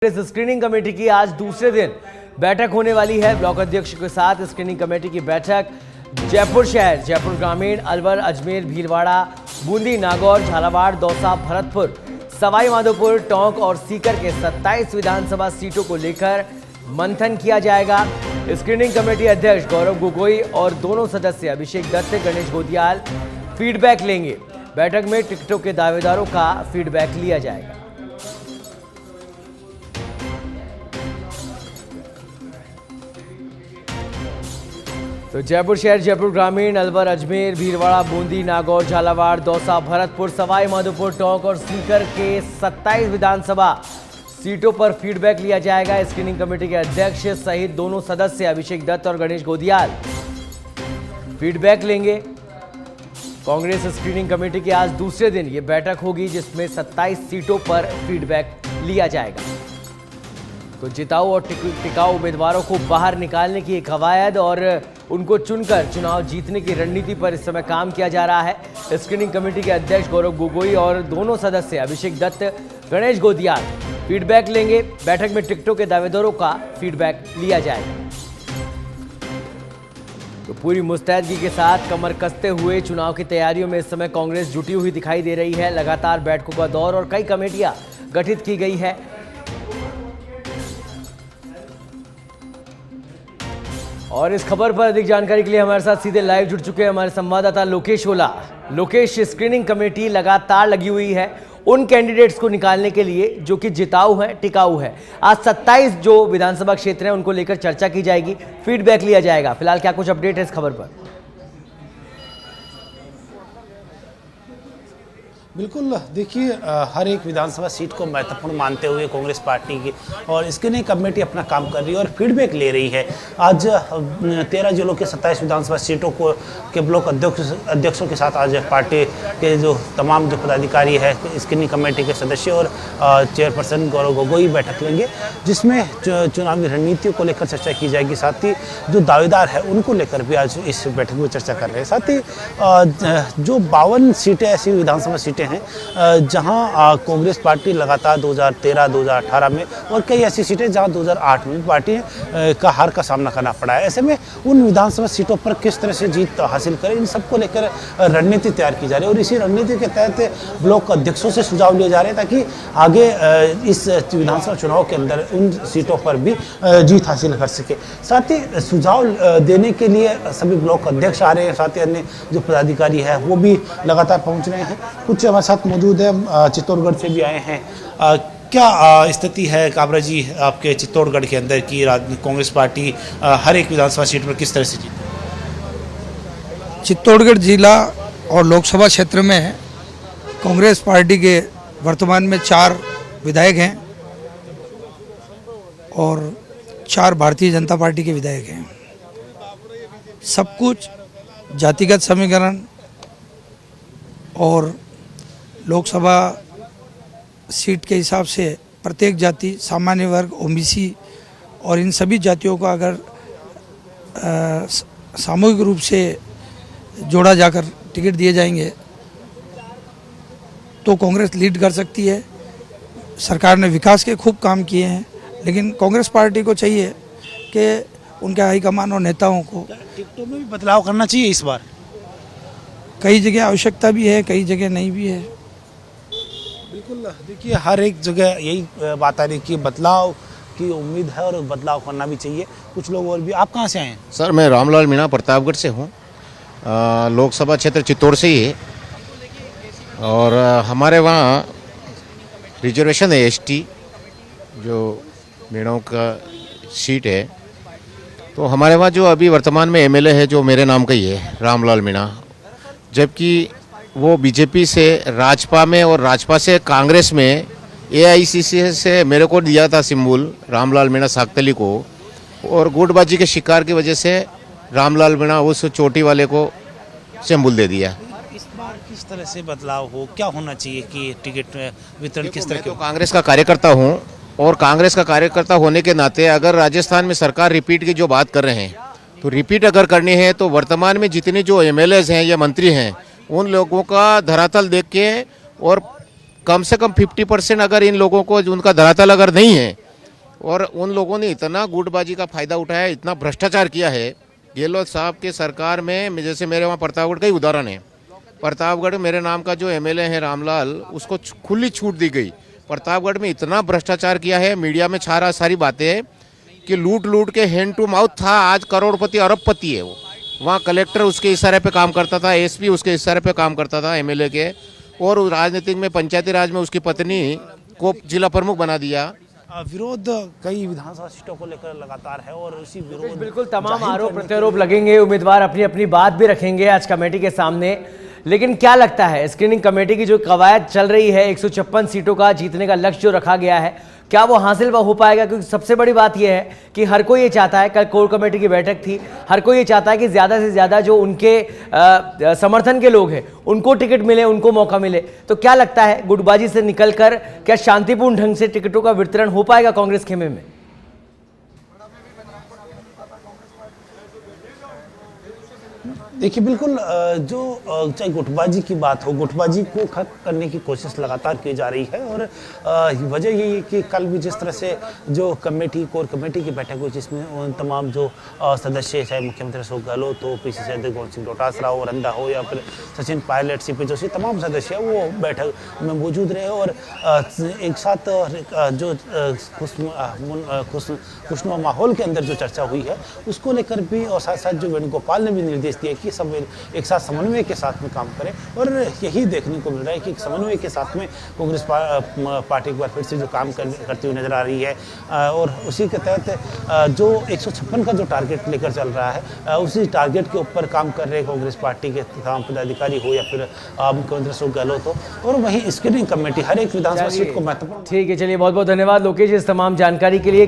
इस screening committee की आज दूसरे दिन बैठक होने वाली है। ब्लॉक अध्यक्ष के साथ स्क्रीनिंग कमेटी की बैठक जयपुर शहर, जयपुर ग्रामीण, अलवर, अजमेर, भीलवाड़ा, बूंदी, नागौर, झालावाड़, दौसा, भरतपुर, सवाई माधोपुर, टोंक और सीकर के 27 विधानसभा सीटों को लेकर मंथन किया जाएगा। स्क्रीनिंग कमेटी अध्यक्ष गौरव गोगोई और दोनों सदस्य अभिषेक दत्त, गणेश गोदियाल फीडबैक लेंगे। बैठक में टिकटों के दावेदारों का फीडबैक लिया जाएगा। तो जयपुर शहर, जयपुर ग्रामीण, अलवर, अजमेर, भीलवाड़ा, बूंदी, नागौर, झालावाड़, दौसा, भरतपुर, सवाई माधोपुर, टोंक और सीकर के 27 विधानसभा सीटों पर फीडबैक लिया जाएगा। स्क्रीनिंग कमेटी के अध्यक्ष सहित दोनों सदस्य अभिषेक दत्त और गणेश गोदियाल फीडबैक लेंगे। कांग्रेस स्क्रीनिंग कमेटी की आज दूसरे दिन ये बैठक होगी, जिसमें 27 सीटों पर फीडबैक लिया जाएगा। तो जिताऊ और टिकाऊ उम्मीदवारों को बाहर निकालने की एक कवायद और उनको चुनकर चुनाव जीतने की रणनीति पर इस समय काम किया जा रहा है। स्क्रीनिंग कमेटी के अध्यक्ष गौरव गोगोई और दोनों सदस्य अभिषेक दत्त, गणेश गोदियाल फीडबैक लेंगे। बैठक में टिकटों के दावेदारों का फीडबैक लिया जाएगा। तो पूरी मुस्तैदगी के साथ कमर कसते हुए चुनाव की तैयारियों में इस समय कांग्रेस जुटी हुई दिखाई दे रही है। लगातार बैठकों का दौर और कई कमेटियां गठित की गई है। और इस खबर पर अधिक जानकारी के लिए हमारे साथ सीधे लाइव जुड़ चुके हैं हमारे संवाददाता लोकेश ओला। लोकेश, स्क्रीनिंग कमेटी लगातार लगी हुई है उन कैंडिडेट्स को निकालने के लिए जो कि जिताऊ है, टिकाऊ है। आज 27 जो विधानसभा क्षेत्र हैं उनको लेकर चर्चा की जाएगी, फीडबैक लिया जाएगा। फिलहाल क्या कुछ अपडेट है इस खबर पर? बिल्कुल, देखिए हर एक विधानसभा सीट को महत्वपूर्ण मानते हुए कांग्रेस पार्टी की और स्क्रीनिंग कमेटी अपना काम कर रही है और फीडबैक ले रही है। आज 13 जिलों के 27 विधानसभा सीटों को के ब्लॉक अध्यक्षों के साथ आज पार्टी के जो तमाम जो पदाधिकारी है, स्क्रीनिंग कमेटी के सदस्य और चेयरपर्सन गौरव गोगोई बैठक लेंगे, जिसमें चुनावी रणनीतियों को लेकर चर्चा की जाएगी। साथ ही जो दावेदार है उनको लेकर भी आज इस बैठक में चर्चा कर रहे हैं। साथ ही जो 52 सीटें ऐसी विधानसभा सीटें हैं जहां कांग्रेस पार्टी लगातार 2013, 2018 में और कई ऐसी सीटें जहां 2008 में पार्टी का हार का सामना करना पड़ा है। ऐसे में उन विधानसभा सीटों पर किस तरह से जीत हासिल करें, इन सबको लेकर रणनीति तैयार की जा रही है। और इसी रणनीति के तहत ब्लॉक अध्यक्षों से सुझाव लिए जा रहे हैं ताकि आगे इस विधानसभा चुनाव के अंदर उन सीटों पर भी जीत हासिल कर सके। साथ ही सुझाव देने के लिए सभी ब्लॉक अध्यक्ष आ रहे हैं, साथ ही अन्य जो पदाधिकारी है वो भी लगातार पहुंच रहे हैं। कुछ हमारे साथ मौजूद है, चित्तौड़गढ़ से भी आए हैं। क्या स्थिति है काबरा जी आपके चित्तौड़गढ़ के अंदर की कांग्रेस पार्टी हर एक विधानसभा सीट पर किस तरह से जीती? चित्तौड़गढ़ जिला और लोकसभा क्षेत्र में कांग्रेस पार्टी के वर्तमान में 4 विधायक हैं और 4 भारतीय जनता पार्टी के विधायक हैं। सब कुछ जातिगत समीकरण और लोकसभा सीट के हिसाब से प्रत्येक जाति, सामान्य वर्ग, ओबीसी और इन सभी जातियों का अगर सामूहिक रूप से जोड़ा जाकर टिकट दिए जाएंगे तो कांग्रेस लीड कर सकती है। सरकार ने विकास के खूब काम किए हैं, लेकिन कांग्रेस पार्टी को चाहिए कि उनके हाईकमान और नेताओं को टिकटों में भी बदलाव करना चाहिए इस बार। कई जगह आवश्यकता भी है, कई जगह नहीं भी है। बिल्कुल, देखिए हर एक जगह यही बात आ रही है कि बदलाव की उम्मीद है और बदलाव करना भी चाहिए। कुछ लोग और भी। आप कहाँ से आए हैं? सर, मैं रामलाल मीणा प्रतापगढ़ से हूँ। लोकसभा क्षेत्र चित्तौड़ से ही है और हमारे वहाँ रिजर्वेशन है, एसटी जो मीणाओं का सीट है। तो हमारे वहाँ जो अभी वर्तमान में एमएलए है जो मेरे नाम का ही है, रामलाल मीणा, जबकि वो बीजेपी से राजपा में और राजपा से कांग्रेस में एआईसीसी से मेरे को दिया था सिंबल रामलाल मीणा साकतली को, और गुटबाजी के शिकार की वजह से रामलाल मीणा उस चोटी वाले को सिंबल दे दिया। इस बार किस तरह से बदलाव हो, क्या होना चाहिए कि टिकट वितरण किस तरह के? तो कांग्रेस का कार्यकर्ता हूँ और कांग्रेस का कार्यकर्ता होने के नाते अगर राजस्थान में सरकार रिपीट की जो बात कर रहे हैं तो रिपीट अगर करनी है तो वर्तमान में जितने जो एमएलएज हैं या मंत्री हैं उन लोगों का धरातल देख के और कम से कम 50% अगर इन लोगों को उनका धरातल अगर नहीं है और उन लोगों ने इतना गुटबाजी का फायदा उठाया, इतना भ्रष्टाचार किया है। गहलोत साहब के सरकार में, जैसे मेरे वहाँ प्रतापगढ़ का ही उदाहरण है, प्रतापगढ़ मेरे नाम का जो एमएलए है रामलाल, उसको खुली छूट दी गई। प्रतापगढ़ में इतना भ्रष्टाचार किया है, मीडिया में छा रहा सारी बातें हैं कि लूट लूट के हैंड टू माउथ था, आज करोड़पति अरबपति है वो। वहाँ कलेक्टर उसके इशारे पे काम करता था, एसपी उसके इशारे पे काम करता था एमएलए के, और राजनीतिक में पंचायती राज में उसकी पत्नी को जिला प्रमुख बना दिया। विरोध कई विधानसभा सीटों को लेकर लगातार है और उसी विरोध बिल्कुल तमाम आरोप प्रत्यारोप लगेंगे, उम्मीदवार अपनी अपनी बात भी रखेंगे आज कमेटी के सामने। लेकिन क्या लगता है, स्क्रीनिंग कमेटी की जो कवायद चल रही है, 156 सीटों का जीतने का लक्ष्य जो रखा गया है, क्या वो हासिल हो पाएगा? क्योंकि सबसे बड़ी बात यह है कि हर कोई ये चाहता है, कल कोर कमेटी की बैठक थी, हर कोई ये चाहता है कि ज़्यादा से ज़्यादा जो उनके समर्थन के लोग हैं उनको टिकट मिले, उनको मौका मिले। तो क्या लगता है, गुटबाजी से निकलकर क्या शांतिपूर्ण ढंग से टिकटों का वितरण हो पाएगा कांग्रेस खेमे में? देखिए, बिल्कुल जो चाहे गुटबाजी की बात हो, गुटबाजी को खत्म करने की कोशिश लगातार की जा रही है। और वजह यही है कि कल भी जिस तरह से जो कमेटी, कोर कमेटी की बैठक हुई, जिसमें उन तमाम जो सदस्य, चाहे मुख्यमंत्री अशोक गहलोत हो, पीसीसी अध्यक्ष गोविंद सिंह डोटासरा हो, रंधा हो, या फिर सचिन पायलट, सीपी जोशी, तमाम सदस्य वो बैठक में मौजूद रहे और एक साथ जो खुशनुमा माहौल के अंदर जो चर्चा हुई है उसको लेकर भी, और साथ साथ जो वेणुगोपाल ने भी निर्देश दिया कि सब एक साथ समन्वय के साथ में काम करें। और यही देखने को मिल रहा है कि समन्वय के साथ में कांग्रेस पार्टी एक बार फिर से जो काम करती हुई नजर आ रही है। और उसी के तहत जो 156 का जो टारगेट लेकर चल रहा है, उसी टारगेट के ऊपर काम कर रहे कांग्रेस पार्टी के तमाम पदाधिकारी हो या फिर मुख्यमंत्री अशोक गहलोत हो। और वहीं स्क्रीनिंग कमेटी हर एक विधानसभा सीट को महत्वपूर्ण। ठीक है, चलिए बहुत बहुत धन्यवाद लोकेश इस तमाम जानकारी के लिए।